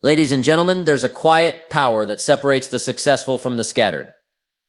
Ladies and gentlemen, there's a quiet power that separates the successful from the scattered.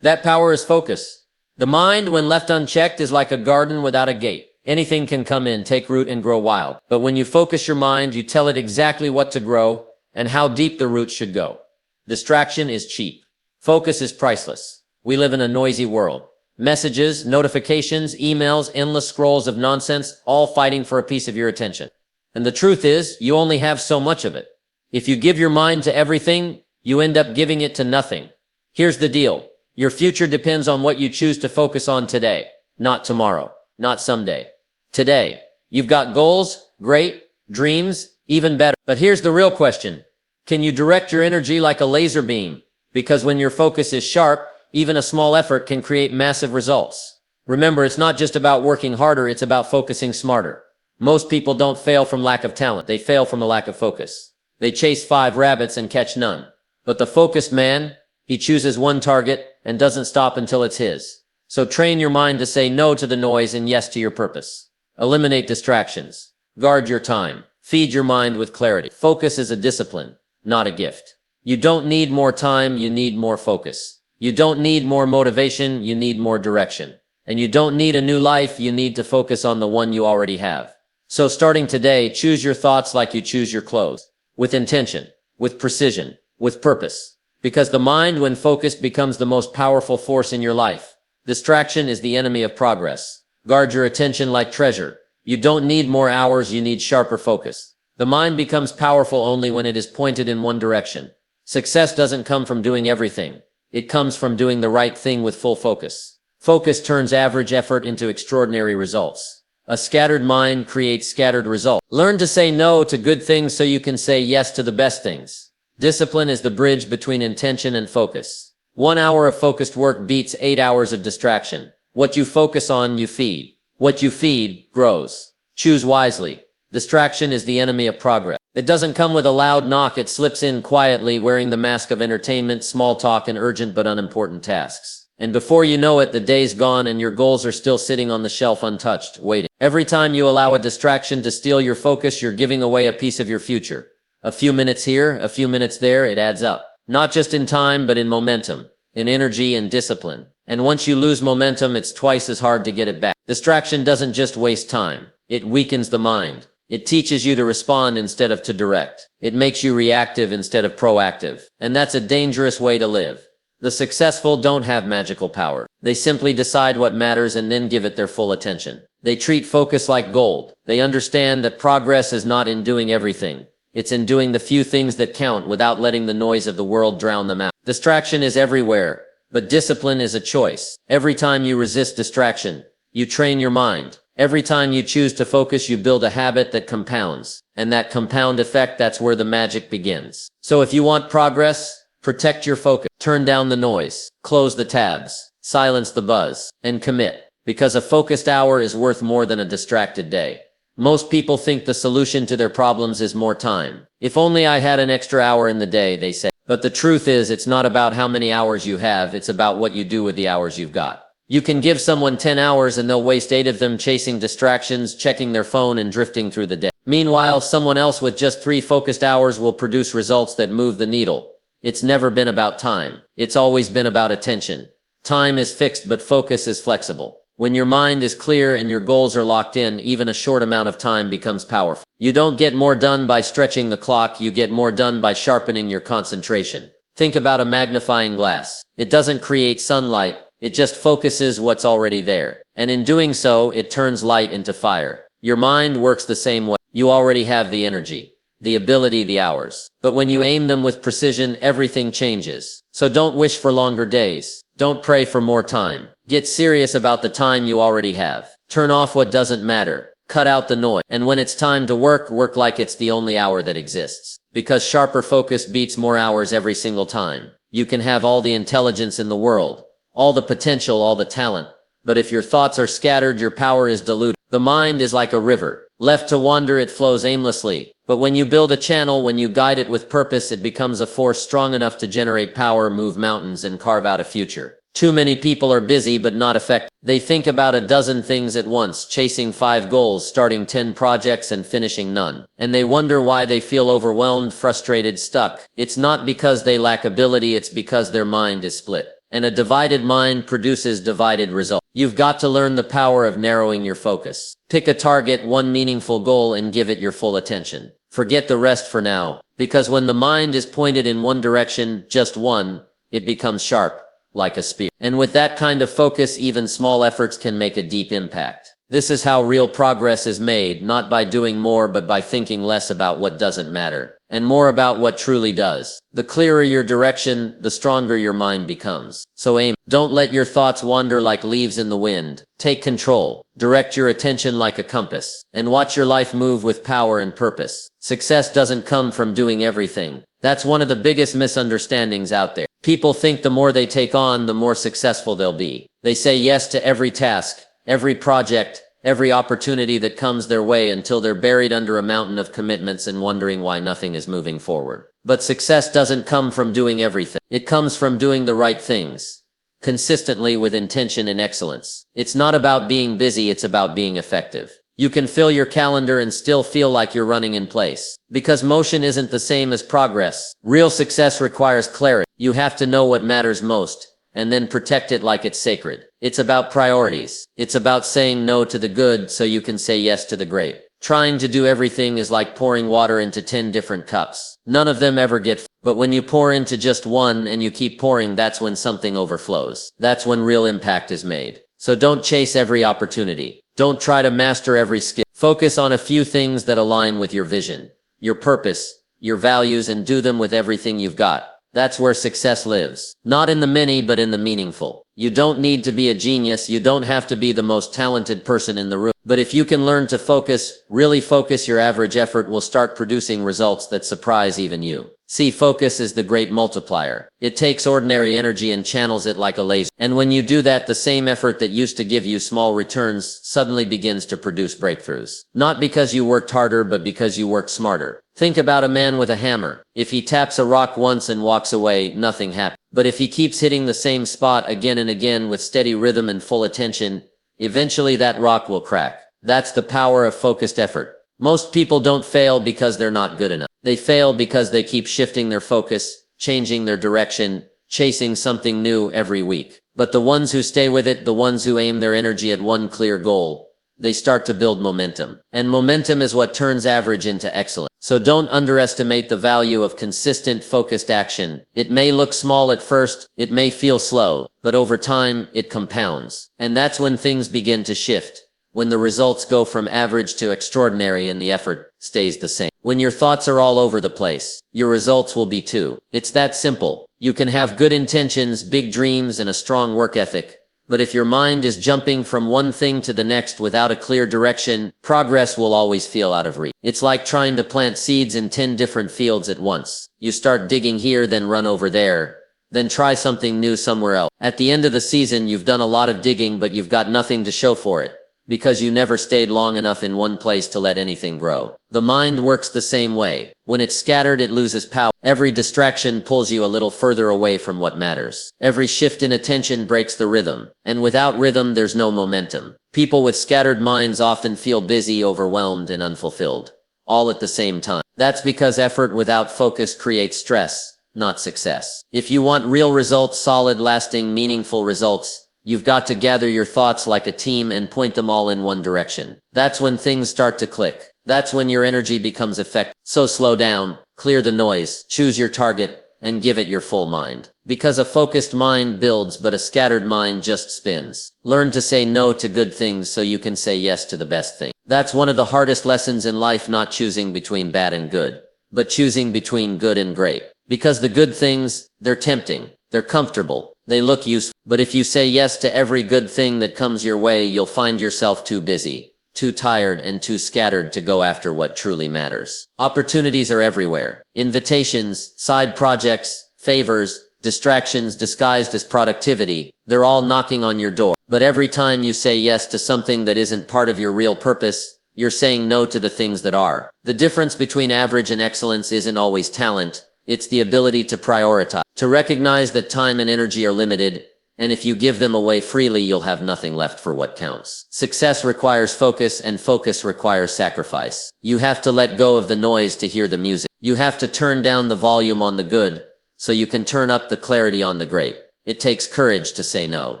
That power is focus. The mind, when left unchecked, is like a garden without a gate. Anything can come in, take root, and grow wild. But when you focus your mind, you tell it exactly what to grow and how deep the roots should go. Distraction is cheap. Focus is priceless. We live in a noisy world. Messages, notifications, emails, endless scrolls of nonsense, all fighting for a piece of your attention. And the truth is, you only have so much of it. If you give your mind to everything, you end up giving it to nothing. Here's the deal. Your future depends on what you choose to focus on today, not tomorrow, not someday. Today. You've got goals, great, dreams, even better. But here's the real question. Can you direct your energy like a laser beam? Because when your focus is sharp, even a small effort can create massive results. Remember, it's not just about working harder, it's about focusing smarter. Most people don't fail from lack of talent, they fail from a lack of focus. They chase 5 rabbits and catch none. But the focused man, he chooses one target and doesn't stop until it's his. So train your mind to say no to the noise and yes to your purpose. Eliminate distractions. Guard your time. Feed your mind with clarity. Focus is a discipline, not a gift. You don't need more time, you need more focus. You don't need more motivation, you need more direction. And you don't need a new life, you need to focus on the one you already have. So starting today, choose your thoughts like you choose your clothes. With intention, with precision, with purpose. Because the mind, when focused, becomes the most powerful force in your life. Distraction is the enemy of progress. Guard your attention like treasure. You don't need more hours, you need sharper focus. The mind becomes powerful only when it is pointed in one direction. Success doesn't come from doing everything. It comes from doing the right thing with full focus. Focus turns average effort into extraordinary results. A scattered mind creates scattered results. Learn to say no to good things so you can say yes to the best things. Discipline is the bridge between intention and focus. 1 hour of focused work beats 8 hours of distraction. What you focus on, you feed. What you feed, grows. Choose wisely. Distraction is the enemy of progress. It doesn't come with a loud knock, it slips in quietly, wearing the mask of entertainment, small talk, and urgent but unimportant tasks. And before you know it, the day's gone and your goals are still sitting on the shelf untouched, waiting. Every time you allow a distraction to steal your focus, you're giving away a piece of your future. A few minutes here, a few minutes there, it adds up. Not just in time, but in momentum, in energy and discipline. And once you lose momentum, it's twice as hard to get it back. Distraction doesn't just waste time. It weakens the mind. It teaches you to respond instead of to direct. It makes you reactive instead of proactive. And that's a dangerous way to live. The successful don't have magical power. They simply decide what matters and then give it their full attention. They treat focus like gold. They understand that progress is not in doing everything. It's in doing the few things that count without letting the noise of the world drown them out. Distraction is everywhere, but discipline is a choice. Every time you resist distraction, you train your mind. Every time you choose to focus, you build a habit that compounds. And that compound effect, that's where the magic begins. So if you want progress, protect your focus. Turn down the noise. Close the tabs. Silence the buzz. And commit. Because a focused hour is worth more than a distracted day. Most people think the solution to their problems is more time. If only I had an extra hour in the day, they say. But the truth is, it's not about how many hours you have, it's about what you do with the hours you've got. You can give someone 10 hours and they'll waste 8 of them chasing distractions, checking their phone, and drifting through the day. Meanwhile, someone else with just 3 focused hours will produce results that move the needle. It's never been about time. It's always been about attention. Time is fixed, but focus is flexible. When your mind is clear and your goals are locked in, even a short amount of time becomes powerful. You don't get more done by stretching the clock, you get more done by sharpening your concentration. Think about a magnifying glass. It doesn't create sunlight, it just focuses what's already there. And in doing so, it turns light into fire. Your mind works the same way. You already have the energy, the ability, the hours. But when you aim them with precision, everything changes. So don't wish for longer days. Don't pray for more time. Get serious about the time you already have. Turn off what doesn't matter. Cut out the noise. And when it's time to work, work like it's the only hour that exists. Because sharper focus beats more hours every single time. You can have all the intelligence in the world, all the potential, all the talent. But if your thoughts are scattered, your power is diluted. The mind is like a river. Left to wander, it flows aimlessly. But when you build a channel, when you guide it with purpose, it becomes a force strong enough to generate power, move mountains, and carve out a future. Too many people are busy but not effective. They think about a dozen things at once, chasing 5 goals, starting 10 projects and finishing none. And they wonder why they feel overwhelmed, frustrated, stuck. It's not because they lack ability, it's because their mind is split. And a divided mind produces divided results. You've got to learn the power of narrowing your focus. Pick a target, one meaningful goal, and give it your full attention. Forget the rest for now, because when the mind is pointed in one direction, just one, it becomes sharp, like a spear. And with that kind of focus, even small efforts can make a deep impact. This is how real progress is made, not by doing more but by thinking less about what doesn't matter, and more about what truly does. The clearer your direction, the stronger your mind becomes. So aim. Don't let your thoughts wander like leaves in the wind. Take control. Direct your attention like a compass. And watch your life move with power and purpose. Success doesn't come from doing everything. That's one of the biggest misunderstandings out there. People think the more they take on, the more successful they'll be. They say yes to every task, every project, every opportunity that comes their way until they're buried under a mountain of commitments and wondering why nothing is moving forward. But success doesn't come from doing everything. It comes from doing the right things, consistently with intention and excellence. It's not about being busy, it's about being effective. You can fill your calendar and still feel like you're running in place. Because motion isn't the same as progress. Real success requires clarity. You have to know what matters most, and then protect it like it's sacred. It's about priorities. It's about saying no to the good so you can say yes to the great. Trying to do everything is like pouring water into 10 different cups. None of them ever get full. But when you pour into just one and you keep pouring, that's when something overflows. That's when real impact is made. So don't chase every opportunity. Don't try to master every skill. Focus on a few things that align with your vision, your purpose, your values, and do them with everything you've got. That's where success lives. Not in the many, but in the meaningful. You don't need to be a genius. You don't have to be the most talented person in the room. But if you can learn to focus, really focus, your average effort will start producing results that surprise even you. See, focus is the great multiplier. It takes ordinary energy and channels it like a laser. And when you do that, the same effort that used to give you small returns suddenly begins to produce breakthroughs. Not because you worked harder, but because you worked smarter. Think about a man with a hammer. If he taps a rock once and walks away, nothing happens. But if he keeps hitting the same spot again and again with steady rhythm and full attention, eventually that rock will crack. That's the power of focused effort. Most people don't fail because they're not good enough. They fail because they keep shifting their focus, changing their direction, chasing something new every week. But the ones who stay with it, the ones who aim their energy at one clear goal, they start to build momentum. And momentum is what turns average into excellence. So don't underestimate the value of consistent, focused action. It may look small at first, it may feel slow, but over time, it compounds. And that's when things begin to shift. When the results go from average to extraordinary and the effort stays the same. When your thoughts are all over the place, your results will be too. It's that simple. You can have good intentions, big dreams, and a strong work ethic. But if your mind is jumping from one thing to the next without a clear direction, progress will always feel out of reach. It's like trying to plant seeds in 10 different fields at once. You start digging here, then run over there, then try something new somewhere else. At the end of the season, you've done a lot of digging, but you've got nothing to show for it. Because you never stayed long enough in one place to let anything grow. The mind works the same way. When it's scattered, it loses power. Every distraction pulls you a little further away from what matters. Every shift in attention breaks the rhythm. And without rhythm, there's no momentum. People with scattered minds often feel busy, overwhelmed, and unfulfilled. All at the same time. That's because effort without focus creates stress, not success. If you want real results, solid, lasting, meaningful results, you've got to gather your thoughts like a team and point them all in one direction. That's when things start to click. That's when your energy becomes effective. So slow down, clear the noise, choose your target, and give it your full mind. Because a focused mind builds, but a scattered mind just spins. Learn to say no to good things so you can say yes to the best thing. That's one of the hardest lessons in life, not choosing between bad and good, but choosing between good and great. Because the good things, they're tempting, they're comfortable, they look useful. But if you say yes to every good thing that comes your way, you'll find yourself too busy, too tired, and too scattered to go after what truly matters. Opportunities are everywhere. Invitations, side projects, favors, distractions disguised as productivity, they're all knocking on your door. But every time you say yes to something that isn't part of your real purpose, you're saying no to the things that are. The difference between average and excellence isn't always talent. It's the ability to prioritize, to recognize that time and energy are limited, And if you give them away freely, you'll have nothing left for what counts. Success requires focus, and focus requires sacrifice. You have to let go of the noise to hear the music. You have to turn down the volume on the good, so you can turn up the clarity on the great. It takes courage to say no.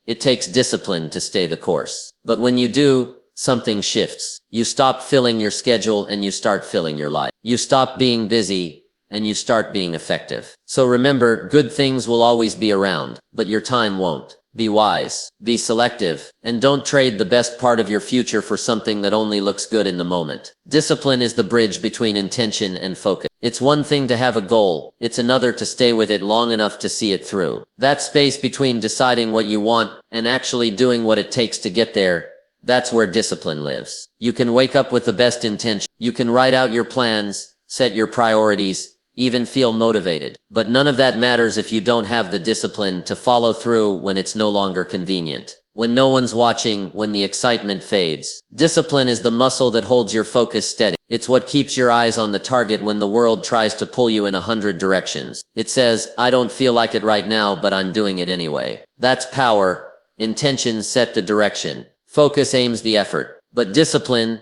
It takes discipline to stay the course. But when you do, something shifts. You stop filling your schedule and you start filling your life. You stop being busy and you start being effective. So remember, good things will always be around, but your time won't. Be wise, be selective, and don't trade the best part of your future for something that only looks good in the moment. Discipline is the bridge between intention and focus. It's one thing to have a goal, it's another to stay with it long enough to see it through. That space between deciding what you want and actually doing what it takes to get there, that's where discipline lives. You can wake up with the best intention. You can write out your plans, set your priorities, even feel motivated. But none of that matters if you don't have the discipline to follow through when it's no longer convenient. When no one's watching, when the excitement fades. Discipline is the muscle that holds your focus steady. It's what keeps your eyes on the target when the world tries to pull you in 100 directions. It says, I don't feel like it right now, but I'm doing it anyway. That's power. Intention set the direction. Focus aims the effort. But discipline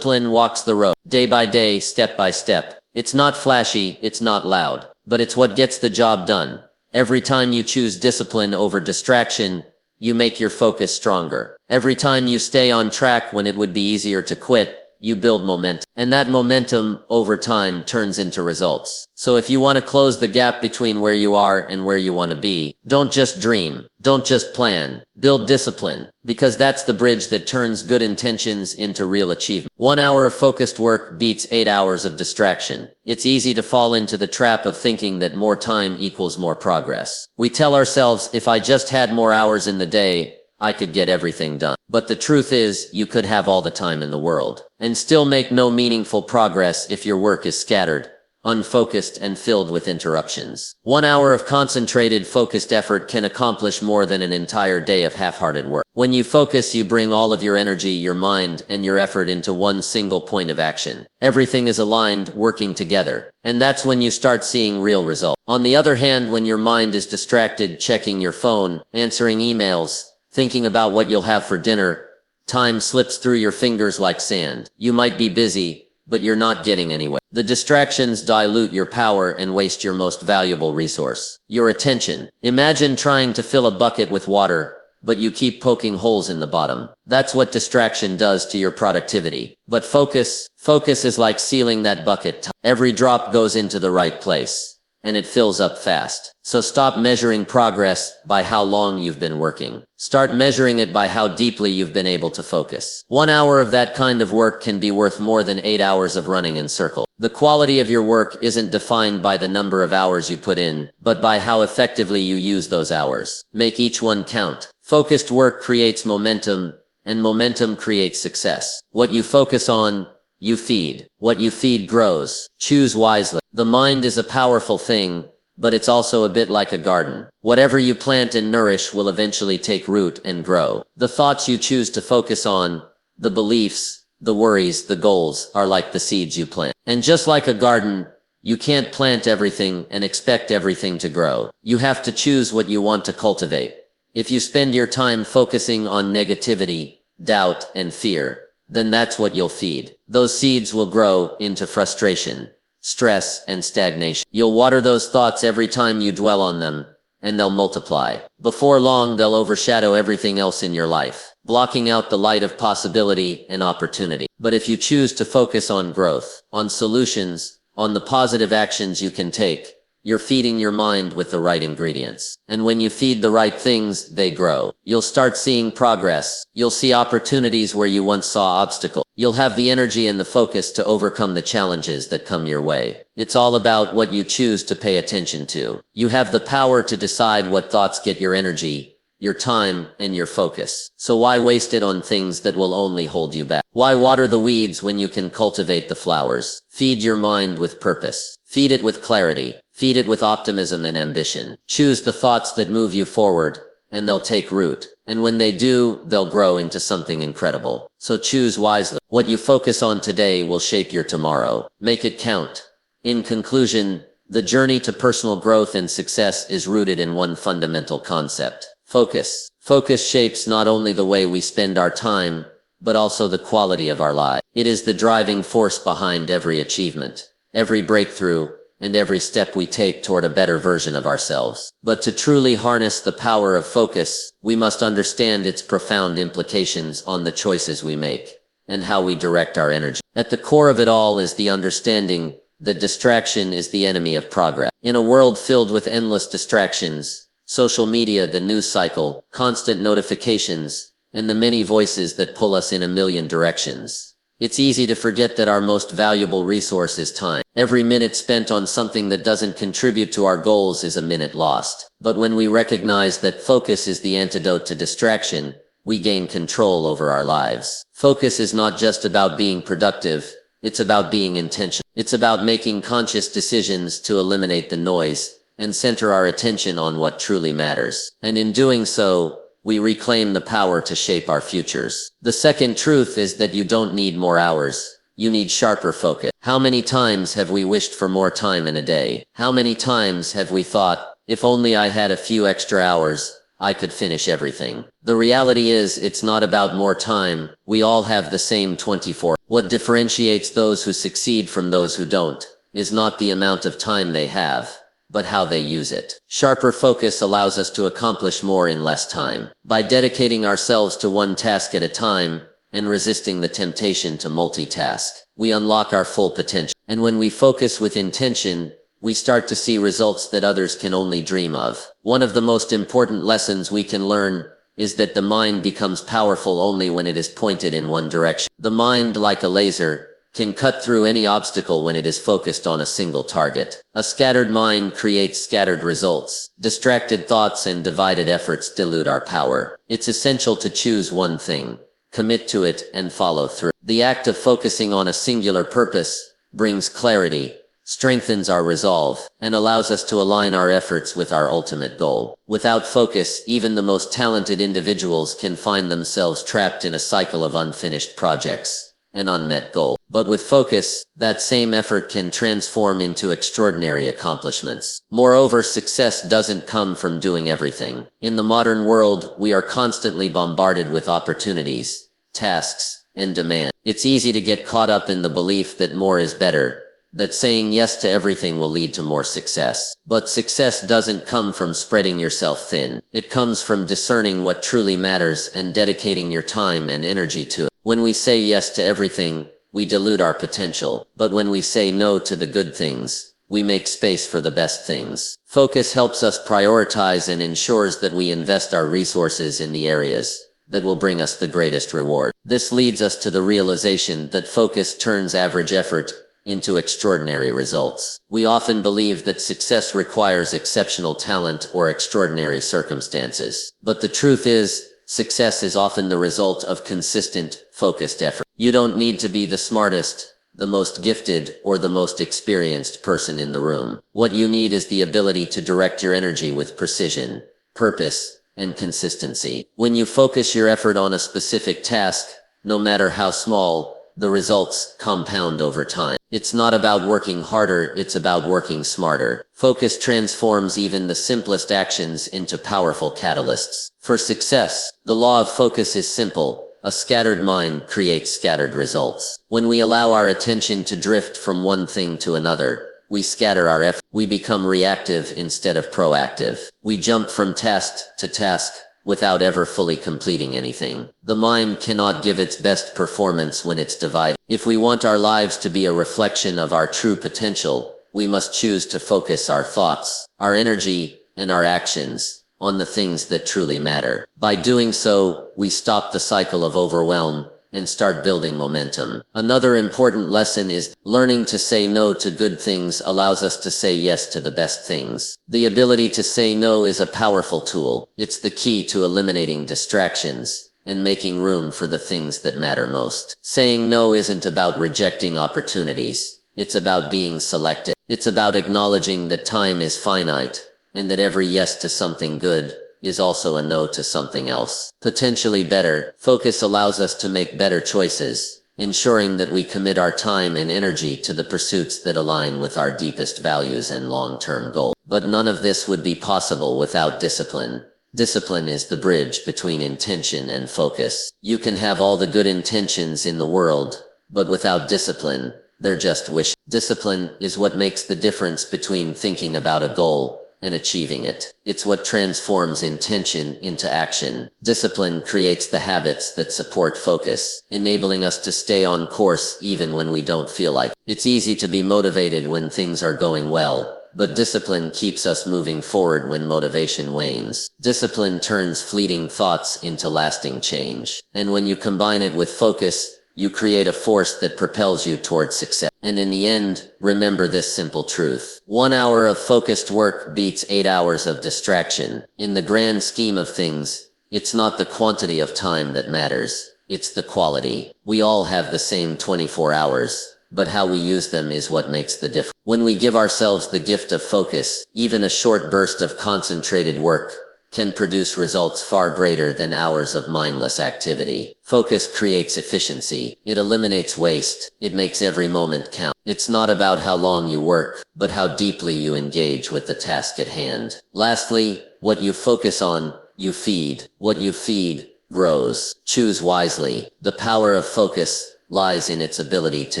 walks the road. Day by day, step by step. It's not flashy, it's not loud, but it's what gets the job done. Every time you choose discipline over distraction, you make your focus stronger. Every time you stay on track when it would be easier to quit, you build momentum. And that momentum, over time, turns into results. So if you want to close the gap between where you are and where you want to be, don't just dream. Don't just plan. Build discipline. Because that's the bridge that turns good intentions into real achievement. 1 hour of focused work beats 8 hours of distraction. It's easy to fall into the trap of thinking that more time equals more progress. We tell ourselves, if I just had more hours in the day, I could get everything done. But the truth is, you could have all the time in the world and still make no meaningful progress if your work is scattered, unfocused, and filled with interruptions. 1 hour of concentrated, focused effort can accomplish more than an entire day of half-hearted work. When you focus, you bring all of your energy, your mind, and your effort into one single point of action. Everything is aligned, working together. And that's when you start seeing real results. On the other hand, when your mind is distracted, checking your phone, answering emails, thinking about what you'll have for dinner, time slips through your fingers like sand. You might be busy, but you're not getting anywhere. The distractions dilute your power and waste your most valuable resource, your attention. Imagine trying to fill a bucket with water, but you keep poking holes in the bottom. That's what distraction does to your productivity. But focus is like sealing that bucket. Every drop goes into the right place, and it fills up fast. So stop measuring progress by how long you've been working. Start measuring it by how deeply you've been able to focus. 1 hour of that kind of work can be worth more than 8 hours of running in circles. The quality of your work isn't defined by the number of hours you put in, but by how effectively you use those hours. Make each one count. Focused work creates momentum, and momentum creates success. What you focus on, you feed. What you feed grows. Choose wisely. The mind is a powerful thing, but it's also a bit like a garden. Whatever you plant and nourish will eventually take root and grow. The thoughts you choose to focus on, the beliefs, the worries, the goals, are like the seeds you plant. And just like a garden, you can't plant everything and expect everything to grow. You have to choose what you want to cultivate. If you spend your time focusing on negativity, doubt, and fear, then that's what you'll feed. Those seeds will grow into frustration, stress, and stagnation. You'll water those thoughts every time you dwell on them, and they'll multiply. Before long, they'll overshadow everything else in your life, blocking out the light of possibility and opportunity. But if you choose to focus on growth, on solutions, on the positive actions you can take, you're feeding your mind with the right ingredients. And when you feed the right things, they grow. You'll start seeing progress. You'll see opportunities where you once saw obstacles. You'll have the energy and the focus to overcome the challenges that come your way. It's all about what you choose to pay attention to. You have the power to decide what thoughts get your energy, your time, and your focus. So why waste it on things that will only hold you back? Why water the weeds when you can cultivate the flowers? Feed your mind with purpose. Feed it with clarity. Feed it with optimism and ambition. Choose the thoughts that move you forward, and they'll take root. And when they do, they'll grow into something incredible. So choose wisely. What you focus on today will shape your tomorrow. Make it count. In conclusion, the journey to personal growth and success is rooted in one fundamental concept: Focus. Focus shapes not only the way we spend our time, but also the quality of our lives. It is the driving force behind every achievement, every breakthrough, and every step we take toward a better version of ourselves. But to truly harness the power of focus, we must understand its profound implications on the choices we make and how we direct our energy. At the core of it all is the understanding that distraction is the enemy of progress. In a world filled with endless distractions, social media, the news cycle, constant notifications, and the many voices that pull us in a million directions, it's easy to forget that our most valuable resource is time. Every minute spent on something that doesn't contribute to our goals is a minute lost. But when we recognize that focus is the antidote to distraction, we gain control over our lives. Focus is not just about being productive, it's about being intentional. It's about making conscious decisions to eliminate the noise and center our attention on what truly matters. And in doing so, we reclaim the power to shape our futures. The second truth is that you don't need more hours. You need sharper focus. How many times have we wished for more time in a day? How many times have we thought, if only I had a few extra hours, I could finish everything? The reality is, it's not about more time. We all have the same 24. What differentiates those who succeed from those who don't is not the amount of time they have, but how they use it. Sharper focus allows us to accomplish more in less time. By dedicating ourselves to one task at a time and resisting the temptation to multitask, we unlock our full potential. And when we focus with intention, we start to see results that others can only dream of. One of the most important lessons we can learn is that the mind becomes powerful only when it is pointed in one direction. The mind, like a laser, can cut through any obstacle when it is focused on a single target. A scattered mind creates scattered results. Distracted thoughts and divided efforts dilute our power. It's essential to choose one thing, commit to it, and follow through. The act of focusing on a singular purpose brings clarity, strengthens our resolve, and allows us to align our efforts with our ultimate goal. Without focus, even the most talented individuals can find themselves trapped in a cycle of unfinished projects and unmet goals. But with focus, that same effort can transform into extraordinary accomplishments. Moreover, success doesn't come from doing everything. In the modern world, we are constantly bombarded with opportunities, tasks, and demand. It's easy to get caught up in the belief that more is better, that saying yes to everything will lead to more success. But success doesn't come from spreading yourself thin. It comes from discerning what truly matters and dedicating your time and energy to it. When we say yes to everything, we dilute our potential. But when we say no to the good things, we make space for the best things. Focus helps us prioritize and ensures that we invest our resources in the areas that will bring us the greatest reward. This leads us to the realization that focus turns average effort into extraordinary results. We often believe that success requires exceptional talent or extraordinary circumstances. But the truth is, success is often the result of consistent, focused effort. You don't need to be the smartest, the most gifted, or the most experienced person in the room. What you need is the ability to direct your energy with precision, purpose, and consistency. When you focus your effort on a specific task, no matter how small, the results compound over time. It's not about working harder, it's about working smarter. Focus transforms even the simplest actions into powerful catalysts. For success, the law of focus is simple. A scattered mind creates scattered results. When we allow our attention to drift from one thing to another, we scatter our effort. We become reactive instead of proactive. We jump from task to task without ever fully completing anything. The mind cannot give its best performance when it's divided. If we want our lives to be a reflection of our true potential, we must choose to focus our thoughts, our energy, and our actions on the things that truly matter. By doing so, we stop the cycle of overwhelm and start building momentum. Another important lesson is learning to say no to good things allows us to say yes to the best things. The ability to say no is a powerful tool. It's the key to eliminating distractions and making room for the things that matter most. Saying no isn't about rejecting opportunities. It's about being selective. It's about acknowledging that time is finite and that every yes to something good is also a no to something else, potentially better. Focus allows us to make better choices, ensuring that we commit our time and energy to the pursuits that align with our deepest values and long-term goals. But none of this would be possible without discipline. Discipline is the bridge between intention and focus. You can have all the good intentions in the world, but without discipline, they're just wish. Discipline is what makes the difference between thinking about a goal and achieving it. It's what transforms intention into action. Discipline creates the habits that support focus, enabling us to stay on course even when we don't feel like it. It's easy to be motivated when things are going well, but discipline keeps us moving forward when motivation wanes. Discipline turns fleeting thoughts into lasting change. And when you combine it with focus, you create a force that propels you towards success. And in the end, remember this simple truth. 1 hour of focused work beats 8 hours of distraction. In the grand scheme of things, it's not the quantity of time that matters. It's the quality. We all have the same 24 hours, but how we use them is what makes the difference. When we give ourselves the gift of focus, even a short burst of concentrated work can produce results far greater than hours of mindless activity. Focus creates efficiency. It eliminates waste. It makes every moment count. It's not about how long you work, but how deeply you engage with the task at hand. Lastly, what you focus on, you feed. What you feed grows. Choose wisely. The power of focus lies in its ability to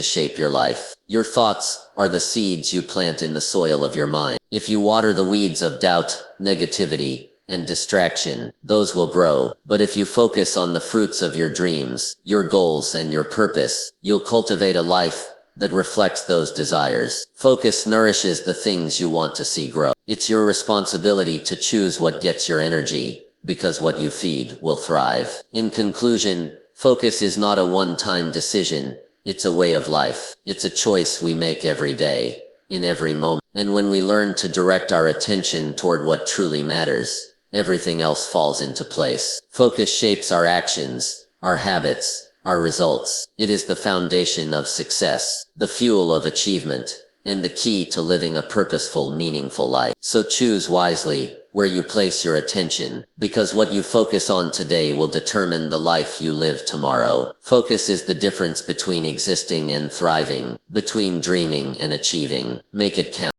shape your life. Your thoughts are the seeds you plant in the soil of your mind. If you water the weeds of doubt, negativity, and distraction, those will grow. But if you focus on the fruits of your dreams, your goals, and your purpose, you'll cultivate a life that reflects those desires. Focus nourishes the things you want to see grow. It's your responsibility to choose what gets your energy, because what you feed will thrive. In conclusion, focus is not a one-time decision. It's a way of life. It's a choice we make every day, in every moment. And when we learn to direct our attention toward what truly matters, everything else falls into place. Focus shapes our actions, our habits, our results. It is the foundation of success, the fuel of achievement, and the key to living a purposeful, meaningful life. So choose wisely where you place your attention, because what you focus on today will determine the life you live tomorrow. Focus is the difference between existing and thriving, between dreaming and achieving. Make it count.